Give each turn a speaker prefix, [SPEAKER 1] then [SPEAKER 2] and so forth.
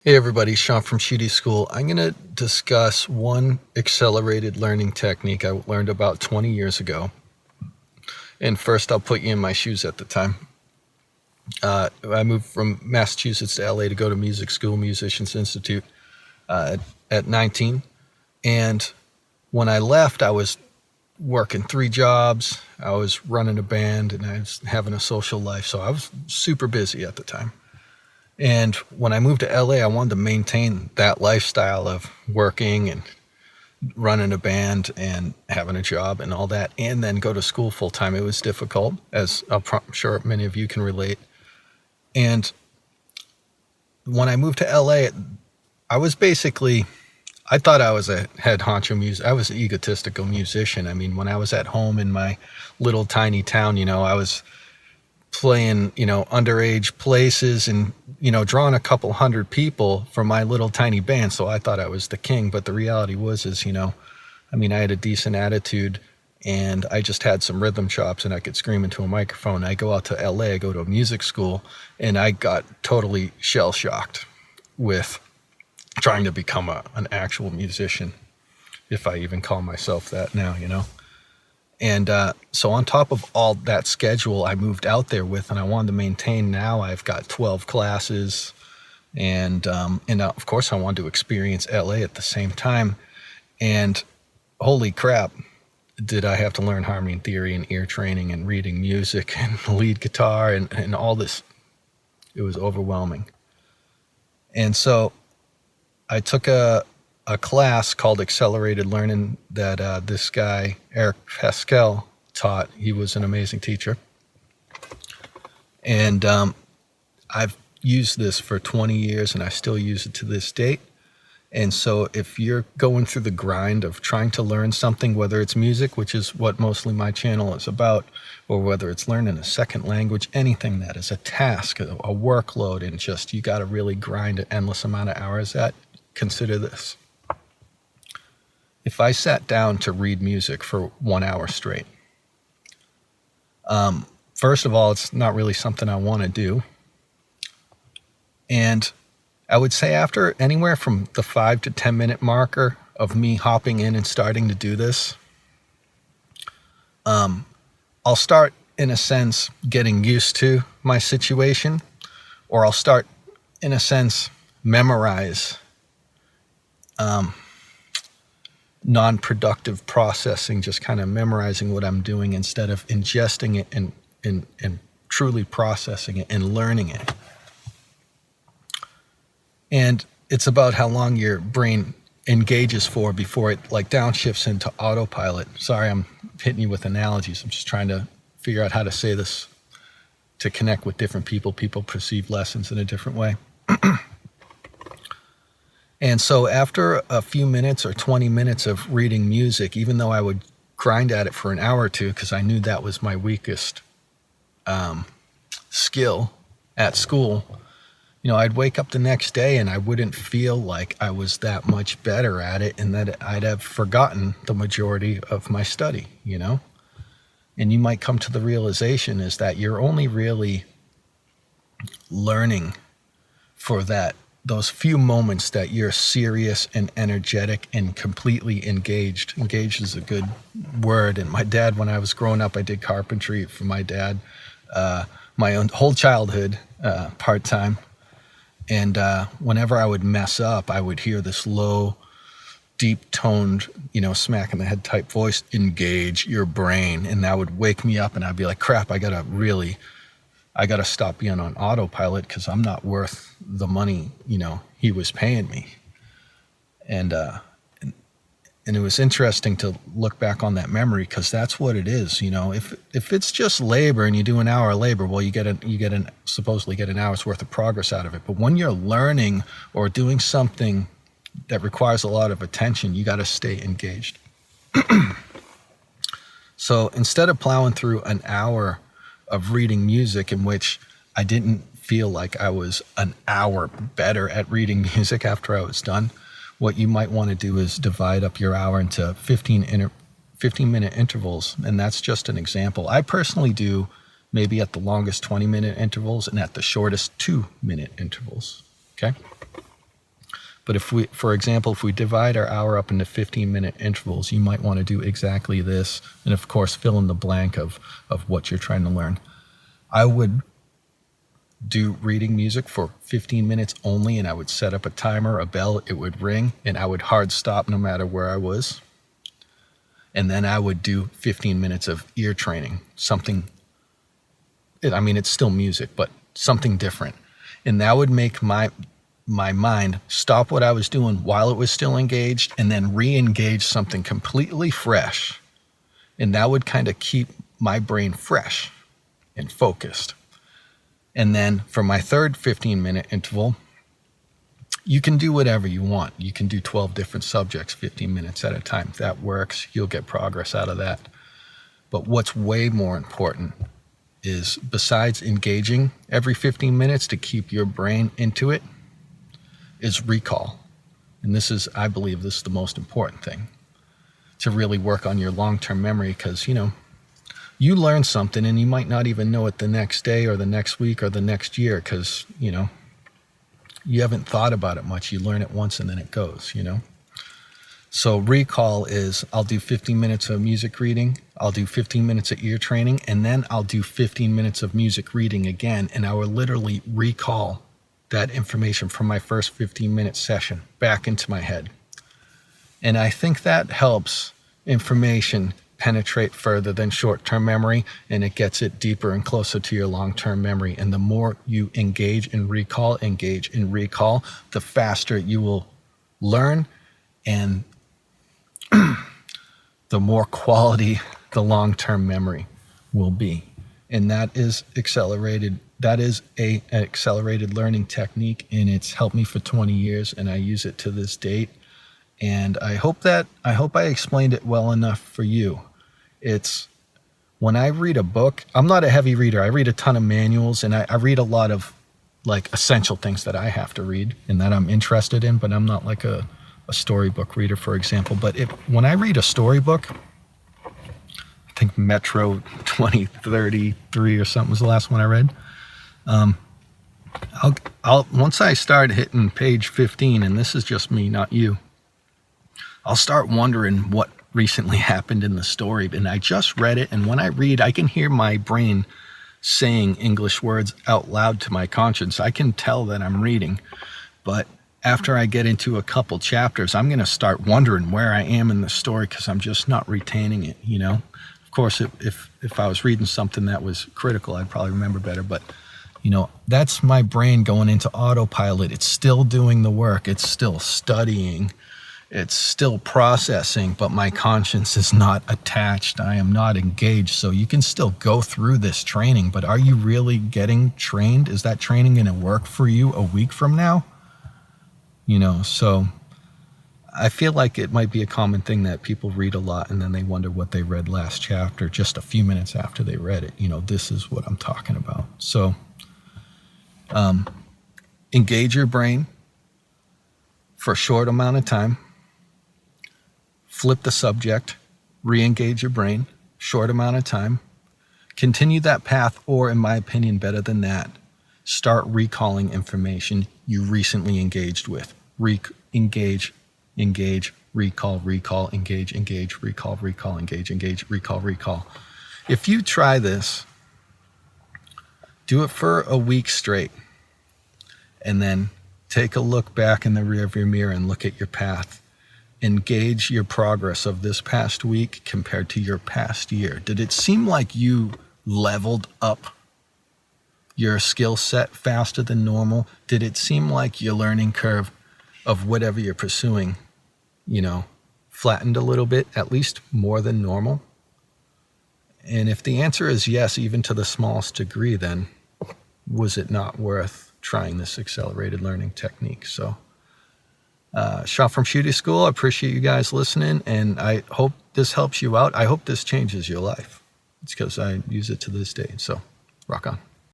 [SPEAKER 1] Hey everybody, Sean from Shootie School. I'm going to discuss one accelerated learning technique I learned about 20 years ago. And first, I'll put you in my shoes at the time. I moved from Massachusetts to LA to go to music school, Musicians Institute, at 19. And when I left, I was working 3 jobs, I was running a band, and I was having a social life. So I was super busy at the time. And when I moved to LA, I wanted to maintain that lifestyle of working and running a band and having a job and all that, and then go to school full time. It was difficult, as I'm sure many of you can relate. And when I moved to LA, I thought I was a head honcho musician. I was an egotistical musician. I mean, when I was at home in my little tiny town, I was playing, underage places and, drawing a couple hundred people for my little tiny band. So I thought I was the king, but the reality was, I had a decent attitude and I just had some rhythm chops and I could scream into a microphone. I go out to LA, I go to a music school, and I got totally shell shocked with trying to become an actual musician, if I even call myself that now, And so on top of all that schedule I moved out there with, and I wanted to maintain, now I've got 12 classes, and of course I wanted to experience LA at the same time. And holy crap, did I have to learn harmony theory and ear training and reading music and lead guitar and all this. It was overwhelming. And so I took a class called Accelerated Learning that this guy, 𝗪𝗪𝗪𝗪 taught. He was an amazing teacher. And I've used this for 20 years and I still use it to this date. And so if you're going through the grind of trying to learn something, whether it's music, which is what mostly my channel is about, or whether it's learning a second language, anything that is a task, a workload, and just you got to really grind an endless amount of hours at, consider this. If I sat down to read music for 1 hour straight, first of all, it's not really something I want to do. And I would say after anywhere from the 5 to 10 minute marker of me hopping in and starting to do this, I'll start, in a sense, getting used to my situation, or I'll start, in a sense, memorize non-productive processing, just kind of memorizing what I'm doing instead of ingesting it and truly processing it and learning it. And it's about how long your brain engages for before it downshifts into autopilot. Sorry, I'm hitting you with analogies. I'm just trying to figure out how to say this to connect with different people. People perceive lessons in a different way. And so after a few minutes or 20 minutes of reading music, even though I would grind at it for an hour or two because I knew that was my weakest skill at school, I'd wake up the next day and I wouldn't feel like I was that much better at it and that I'd have forgotten the majority of my study, And you might come to the realization is that you're only really learning for those few moments that you're serious and energetic and completely engaged. Engaged is a good word. And my dad, when I was growing up, I did carpentry for my dad, my own whole childhood, part-time. And whenever I would mess up, I would hear this low, deep-toned, smack in the head type voice, engage your brain. And that would wake me up and I'd be like, crap, I got to stop being on autopilot because I'm not worth the money, he was paying me. And it was interesting to look back on that memory because that's what it is. If it's just labor and you do an hour of labor, well, you supposedly get an hour's worth of progress out of it. But when you're learning or doing something that requires a lot of attention, you got to stay engaged. So instead of plowing through an hour of reading music in which I didn't feel like I was an hour better at reading music after I was done, what you might want to do is divide up your hour into 15-minute intervals, and that's just an example. I personally do maybe at the longest 20-minute intervals and at the shortest 2-minute intervals, okay? But for example, if we divide our hour up into 15-minute intervals, you might want to do exactly this. And of course, fill in the blank of what you're trying to learn. I would do reading music for 15 minutes only, and I would set up a timer, a bell, it would ring, and I would hard stop no matter where I was. And then I would do 15 minutes of ear training, it's still music, but something different. And that would make my mind stop what I was doing while it was still engaged and then re-engage something completely fresh. And that would kind of keep my brain fresh and focused. And then for my third 15-minute interval, you can do whatever you want. You can do 12 different subjects, 15 minutes at a time. If that works, you'll get progress out of that. But what's way more important is, besides engaging every 15 minutes to keep your brain into it, is recall. And I believe this is the most important thing, to really work on your long-term memory, because, you learn something and you might not even know it the next day or the next week or the next year, because, you haven't thought about it much. You learn it once and then it goes, So recall is, I'll do 15 minutes of music reading, I'll do 15 minutes of ear training, and then I'll do 15 minutes of music reading again, and I will literally recall that information from my first 15-minute session back into my head. And I think that helps information penetrate further than short-term memory, and it gets it deeper and closer to your long-term memory. And the more you engage and recall, the faster you will learn, and the more quality the long-term memory will be. And that is accelerated. That is an accelerated learning technique, and it's helped me for 20 years, and I use it to this date. And I hope I explained it well enough for you. It's, when I read a book, I'm not a heavy reader. I read a ton of manuals, and I read a lot of essential things that I have to read and that I'm interested in, but I'm not like a storybook reader, for example. But when I read a storybook, I think Metro 2033 or something was the last one I read. I'll once I start hitting page 15, and this is just me, not you, I'll start wondering what recently happened in the story. And I just read it, and when I read, I can hear my brain saying English words out loud to my conscience. I can tell that I'm reading, but after I get into a couple chapters, I'm going to start wondering where I am in the story, because I'm just not retaining it, Of course, if I was reading something that was critical, I'd probably remember better. But, that's my brain going into autopilot. It's still doing the work. It's still studying. It's still processing, but my conscience is not attached. I am not engaged. So you can still go through this training, but are you really getting trained? Is that training going to work for you a week from now? So I feel like it might be a common thing that people read a lot and then they wonder what they read last chapter just a few minutes after they read it. This is what I'm talking about. So engage your brain for a short amount of time. Flip the subject, re-engage your brain, short amount of time. Continue that path, or in my opinion, better than that, start recalling information you recently engaged with. Engage, recall, engage, recall, engage, recall. If you try this, do it for a week straight, and then take a look back in the rearview mirror and look at your path. Engage your progress of this past week compared to your past year. Did it seem like you leveled up your skill set faster than normal? Did it seem like your learning curve of whatever you're pursuing, flattened a little bit, at least more than normal? And if the answer is yes, even to the smallest degree, then was it not worth trying this accelerated learning technique? So, Shot from Shootie School, I appreciate you guys listening, and I hope this helps you out. I hope this changes your life. It's because I use it to this day. So, rock on.